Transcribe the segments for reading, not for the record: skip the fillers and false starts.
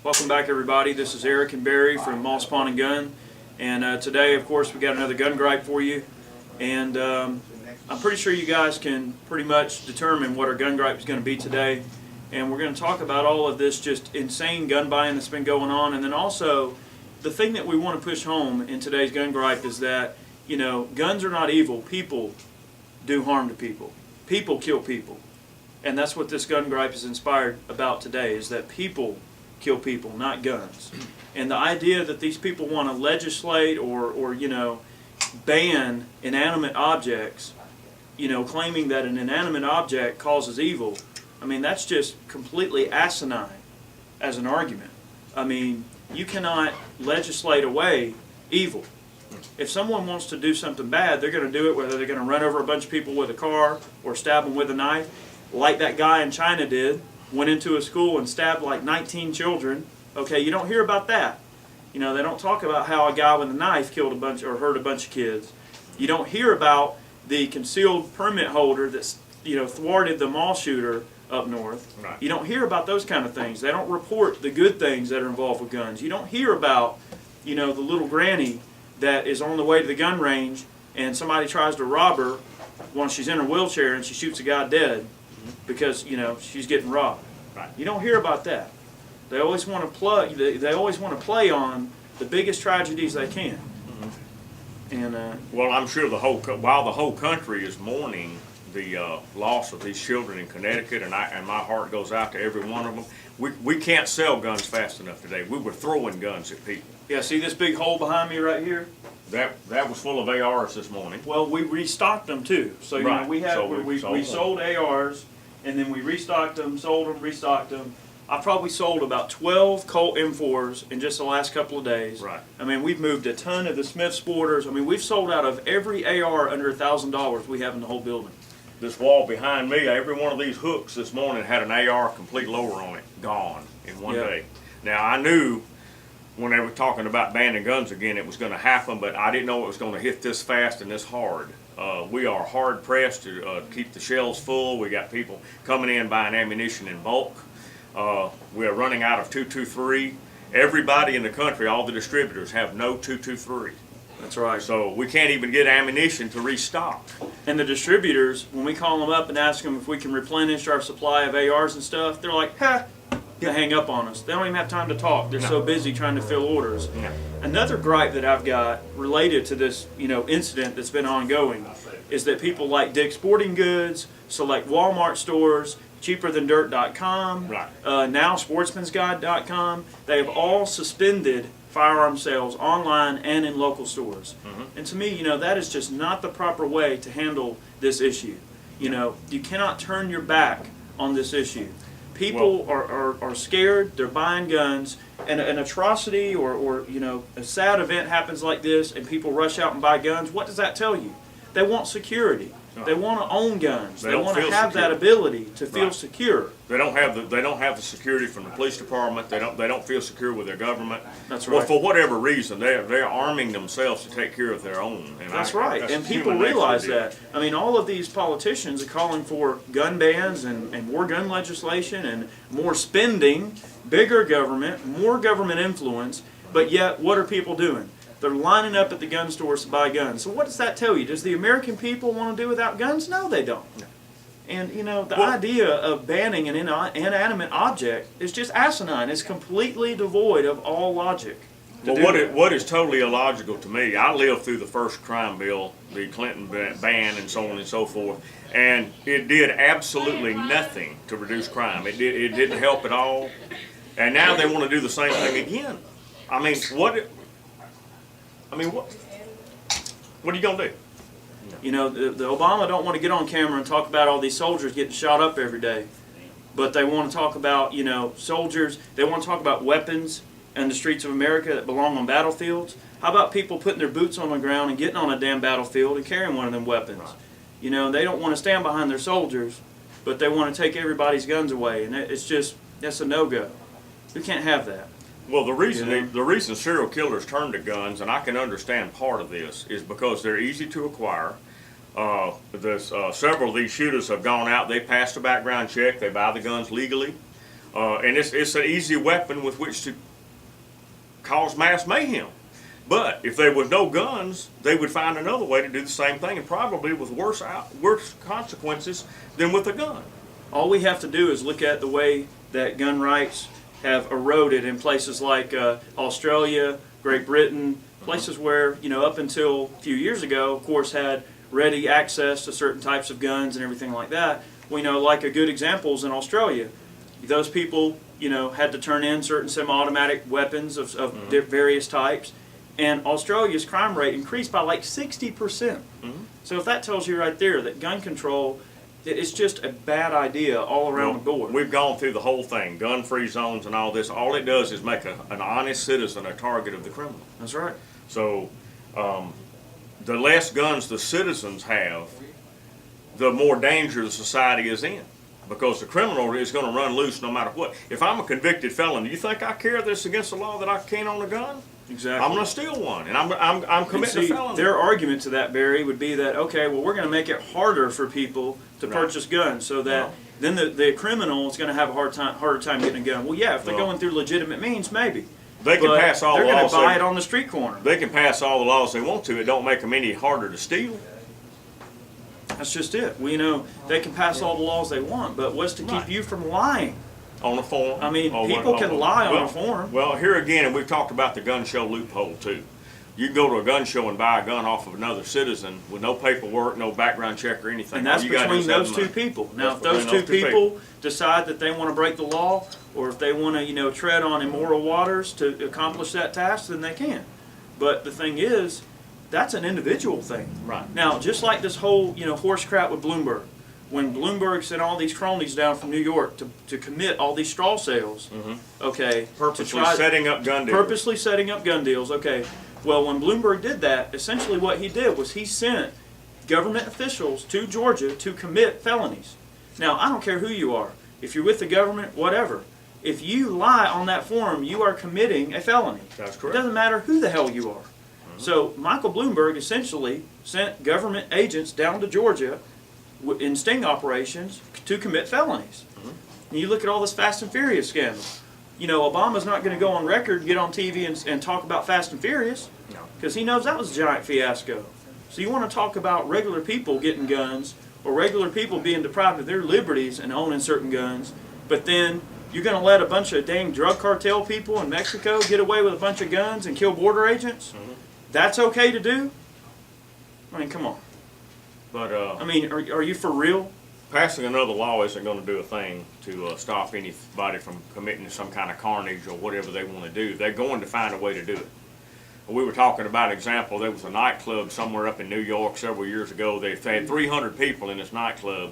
Welcome back, everybody. This is Eric and Barry from Moss Pawn and Gun, and today, of course, we got another gun gripe for you. And I'm pretty sure you guys can pretty much determine what our gun gripe is going to be today. And we're going to talk about all of this just insane gun buying that's been going on, and then also the thing that we want to push home in today's gun gripe is that, you know, guns are not evil. People do harm to people. People kill people. And that's what this gun gripe is inspired about today, is that people kill people, not guns. And the idea that these people want to legislate or you know, ban inanimate objects, you know, claiming that an inanimate object causes evil, I mean, that's just completely asinine as an argument. I mean, you cannot legislate away evil. If someone wants to do something bad, they're going to do it, whether they're going to run over a bunch of people with a car or stab them with a knife, like that guy in China did, went into a school and stabbed like 19 children. Okay, you don't hear about that. You know, they don't talk about how a guy with a knife killed a bunch or hurt a bunch of kids. You don't hear about the concealed permit holder that's, you know, thwarted the mall shooter up north. Right. You don't hear about those kind of things. They don't report the good things that are involved with guns. You don't hear about, you know, the little granny that is on the way to the gun range and somebody tries to rob her while she's in her wheelchair and she shoots a guy dead because, you know, she's getting robbed. Right. You don't hear about that. They always want to play. They always want to play on the biggest tragedies they can. And well, I'm sure while the whole country is mourning the loss of these children in Connecticut, and my heart goes out to every one of them. We can't sell guns fast enough today. We were throwing guns at people. yeah, see this big hole behind me right here? That was full of ARs this morning. Well, we restocked them too. So you Right. know, we had So we sold ARs, and then we restocked them, sold them, restocked them. I probably sold about 12 Colt M4s in just the last couple of days. Right. I mean, we've moved a ton of the Smith Sporters. I mean, we've sold out of every AR under $1,000 we have in the whole building. This wall behind me, every one of these hooks this morning had an AR complete lower on it, gone in one Yep. day. Now, I knew when they were talking about banning guns again, it was going to happen, but I didn't know it was going to hit this fast and this hard. We are hard pressed to keep the shelves full. We got people coming in buying ammunition in bulk. We are running out of 223. Everybody in the country, all the distributors, have no 223. That's right. So we can't even get ammunition to restock. And the distributors, when we call them up and ask them if we can replenish our supply of ARs and stuff, they're like, "Ha!" They hang up on us. They don't even have time to talk. They're so busy trying to fill orders. Yeah. Another gripe that I've got related to this, you know, incident that's been ongoing is that people like Dick's Sporting Goods, select Walmart stores, cheaperthandirt.com, Right. now sportsmansguide.com, they have all suspended firearm sales online and in local stores. And to me, you know, that is just not the proper way to handle this issue. You know, you cannot turn your back on this issue. People are scared, they're buying guns, and an atrocity or, you know, a sad event happens like this and people rush out and buy guns. What does that tell you? They want security. They want to own guns. They want to have that ability to feel secure. They don't have the security from the police department. They don't feel secure with their government. That's right. Well, for whatever reason, they're arming themselves to take care of their own. And That's right. that's And people human nature realize to do. that. I mean, all of these politicians are calling for gun bans and more gun legislation and more spending, bigger government, more government influence. But yet, what are people doing? They're lining up at the gun stores to buy guns. So what does that tell you? Does the American people want to do without guns? No, they don't. And, you know, the idea of banning an inanimate object is just asinine. It's completely devoid of all logic. Well, what is totally illogical to me, I lived through the first crime bill, the Clinton ban and so on and so forth, and it did absolutely nothing to reduce crime. It didn't help at all. And now they want to do the same thing again. I mean, what are you going to do? You know, the Obama don't want to get on camera and talk about all these soldiers getting shot up every day. But they want to talk about, you know, soldiers. They want to talk about weapons in the streets of America that belong on battlefields. How about people putting their boots on the ground and getting on a damn battlefield and carrying one of them weapons? Right. You know, they don't want to stand behind their soldiers, but they want to take everybody's guns away. And it's just, that's a no-go. We can't have that. Well, the reason serial killers turn to guns, and I can understand part of this, is because they're easy to acquire. Several of these shooters have gone out, they passed a background check, they buy the guns legally. And it's an easy weapon with which to cause mass mayhem. But if there was no guns, they would find another way to do the same thing, and probably with worse consequences than with a gun. All we have to do is look at the way that gun rights have eroded in places like Australia, Great Britain, places where, you know, up until a few years ago, of course, had ready access to certain types of guns and everything like that. We know, like, a good example is in Australia. Those people, you know, had to turn in certain semi-automatic weapons of various types, and Australia's crime rate increased by like 60%. So if that tells you right there that gun control, it's just a bad idea all around the board. We've gone through the whole thing, gun-free zones and all this. All it does is make an honest citizen a target of the criminal. That's right. So the less guns the citizens have, the more danger the society is in. Because the criminal is going to run loose no matter what. If I'm a convicted felon, do you think I care that it's against the law that I can't own a gun? Exactly. I'm going to steal one, and I'm committing a felony. Their argument to that, Barry, would be that, okay, well, we're going to make it harder for people to purchase guns, so that then the criminal is going to have a harder time getting a gun. Well, yeah, if they're going through legitimate means, maybe. They can pass all the laws. They're going to buy it on the street corner. They can pass all the laws they want to. It don't make them any harder to steal. That's just it. We know they can pass all the laws they want, but what's to keep you from lying? On a form. I mean, people can lie on a form. Well, here again, and we've talked about the gun show loophole too. You can go to a gun show and buy a gun off of another citizen with no paperwork, no background check or anything. And that's between those two people. Now, if those two people decide that they want to break the law, or if they want to, you know, tread on immoral waters to accomplish that task, then they can. But the thing is, that's an individual thing. Right. Now, just like this whole, you know, horse crap with Bloomberg. When Bloomberg sent all these cronies down from New York to commit all these straw sales, okay, Purposely setting up gun deals. Okay. Well, when Bloomberg did that, essentially what he did was he sent government officials to Georgia to commit felonies. Now, I don't care who you are. If you're with the government, whatever. If you lie on that form, you are committing a felony. That's correct. It doesn't matter who the hell you are. So Michael Bloomberg essentially sent government agents down to Georgia in sting operations to commit felonies. And you look at all this Fast and Furious scandal. You know, Obama's not going to go on record and get on TV and talk about Fast and Furious because he knows that was a giant fiasco. So you want to talk about regular people getting guns or regular people being deprived of their liberties and owning certain guns, but then you're going to let a bunch of dang drug cartel people in Mexico get away with a bunch of guns and kill border agents? That's okay to do? I mean, come on. But I mean, are you for real? Passing another law isn't going to do a thing to stop anybody from committing some kind of carnage or whatever they want to do. They're going to find a way to do it. We were talking about an example. There was a nightclub somewhere up in New York several years ago. They had 300 people in this nightclub,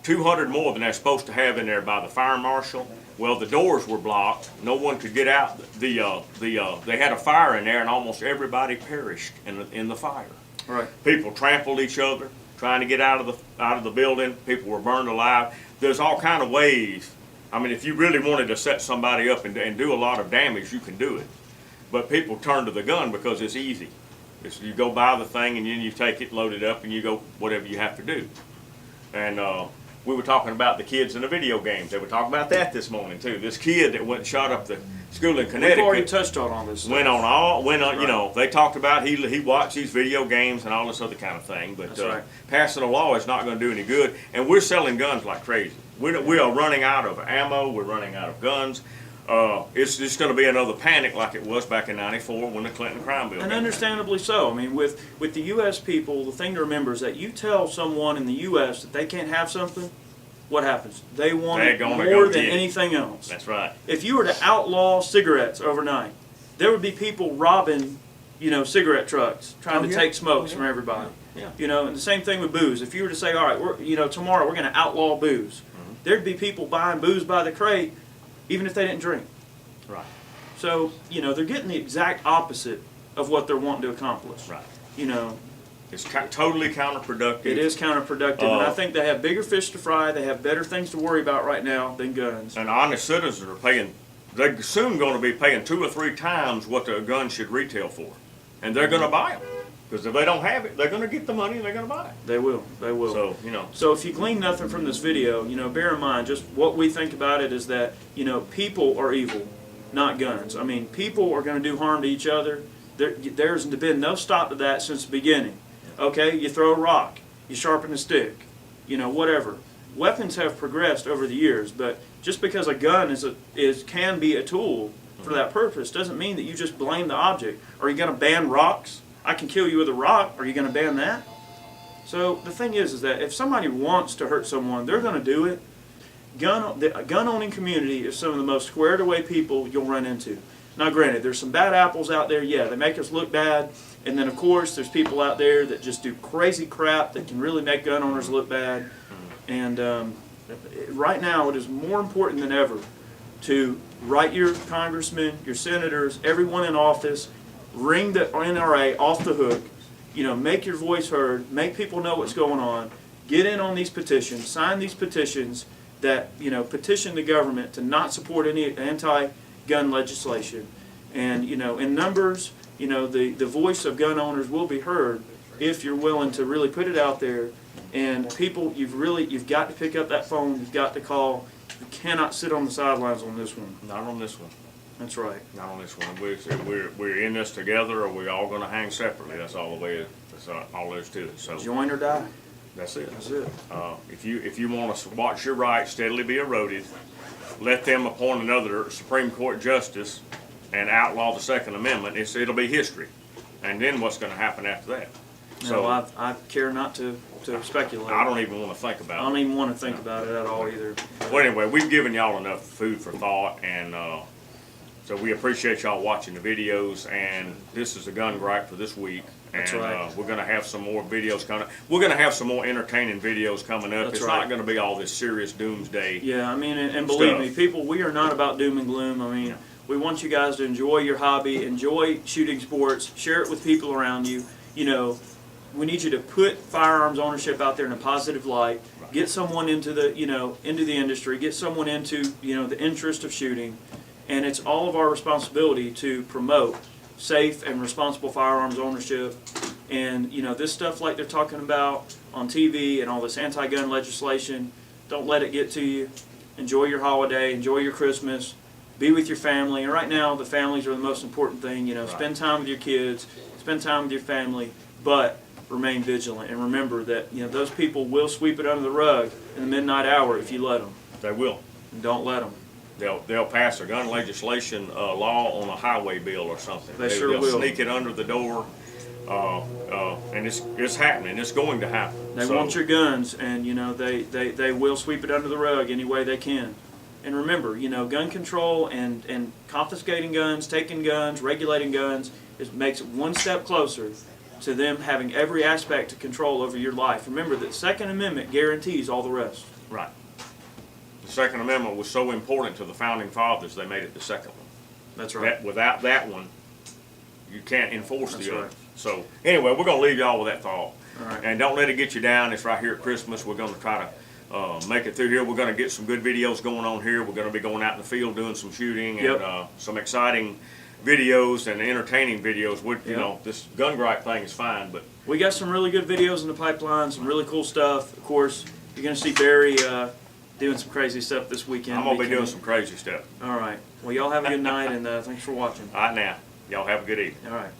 200 more than they're supposed to have in there by the fire marshal. Well, the doors were blocked. No one could get out. They had a fire in there, and almost everybody perished in the fire. Right. People trampled each other trying to get out of the building. People were burned alive. There's all kind of ways. I mean, if you really wanted to set somebody up and do a lot of damage, you can do it. But people turn to the gun because it's easy. You go buy the thing and then you take it, load it up, and you go whatever you have to do. And we were talking about the kids in the video games. They were talking about that this morning too. This kid that went and shot up the school in Connecticut. We've already touched on all this stuff. Went on, right. You know, they talked about he watched these video games and all this other kind of thing. But passing a law is not going to do any good. And we're selling guns like crazy. We are running out of ammo. We're running out of guns. It's just going to be another panic like it was back in '94 when the Clinton crime bill. And understandably so. I mean, with the U.S. people, the thing to remember is that you tell someone in the U.S. that they can't have something, what happens? They want it more than anything else. That's right. If you were to outlaw cigarettes overnight, there would be people robbing, you know, cigarette trucks, trying to take smokes from everybody. Yeah. You know, and the same thing with booze. If you were to say, all right, tomorrow we're going to outlaw booze, there'd be people buying booze by the crate, even if they didn't drink. Right. So, you know, they're getting the exact opposite of what they're wanting to accomplish. Right. You know. It's totally counterproductive. It is counterproductive, and I think they have bigger fish to fry. They have better things to worry about right now than guns. And honest citizens are paying, they're soon going to be paying 2 or 3 times what the gun should retail for. And they're going to buy them. Because if they don't have it, they're going to get the money and they're going to buy it. They will. They will. So, you know. So if you glean nothing from this video, bear in mind, just what we think about it is that, people are evil, not guns. I mean, people are going to do harm to each other. There's been no stop to that since the beginning. Okay, you throw a rock, you sharpen a stick, whatever. Weapons have progressed over the years, but just because a gun can be a tool for that purpose doesn't mean that you just blame the object. Are you going to ban rocks? I can kill you with a rock. Are you going to ban that? So the thing is that if somebody wants to hurt someone, they're going to do it. The gun-owning community is some of the most squared-away people you'll run into. Now, granted, there's some bad apples out there. Yeah, they make us look bad. And then, of course, there's people out there that just do crazy crap that can really make gun owners look bad. And right now, it is more important than ever to write your congressmen, your senators, everyone in office, ring the NRA off the hook, make your voice heard, make people know what's going on, get in on these petitions, sign these petitions that, petition the government to not support any anti-gun legislation. And, in numbers, the voice of gun owners will be heard if you're willing to really put it out there. And people, you've got to pick up that phone, you've got to call. You cannot sit on the sidelines on this one. Not on this one. That's right. Not on this one. We're in this together, or we're all going to hang separately. That's all all there is to it. So Join or die. that's it. That's it. If you want to watch your rights steadily be eroded, let them appoint another Supreme Court justice and outlaw the Second Amendment. It'll be history. And then what's going to happen after that? So I care not to speculate. I don't even want to think about it. I don't even want to think about it at all either. Well, anyway, we've given y'all enough food for thought, and so we appreciate y'all watching the videos. And this is a gun gripe for this week. That's and right. We're going to have some more videos coming up. We're going to have some more entertaining videos coming up. That's It's right. not going to be all this serious doomsday. Yeah, I mean, and believe stuff. me, people, we are not about doom and gloom. I mean, we want you guys to enjoy your hobby, enjoy shooting sports, share it with people around you. We need you to put firearms ownership out there in a positive light. Get someone into the into the industry. Get someone into the interest of shooting, and it's all of our responsibility to promote safe and responsible firearms ownership. And this stuff like they're talking about on TV and all this anti-gun legislation, don't let it get to you. Enjoy your holiday. Enjoy your Christmas. Be with your family. And right now, the families are the most important thing. Spend time with your kids. Spend time with your family. But remain vigilant, and remember that those people will sweep it under the rug in the midnight hour if you let them. They will. And don't let them. They'll pass a gun legislation law on a highway bill or something. They'll will sneak it under the door, and it's happening. It's going to happen. They want your guns, and they will sweep it under the rug any way they can. And remember, gun control and confiscating guns, taking guns, regulating guns makes it one step closer to them having every aspect of control over your life. Remember that Second Amendment guarantees all the rest. Right. The Second Amendment was so important to the Founding Fathers, they made it the second one. That's right. Without that one, you can't enforce That's the other. right. So anyway, we're going to leave y'all with that thought. All right. And don't let it get you down. It's right here at Christmas. We're going to try to make it through here. We're going to get some good videos going on here. We're going to be going out in the field doing some shooting and some exciting videos and entertaining videos. This gun gripe thing is fine, but we got some really good videos in the pipeline, some really cool stuff. Of course, you're going to see Barry doing some crazy stuff this weekend. I'm going to be doing some crazy stuff. All right. Well, y'all have a good night, and thanks for watching. All right now. Y'all have a good evening. All right.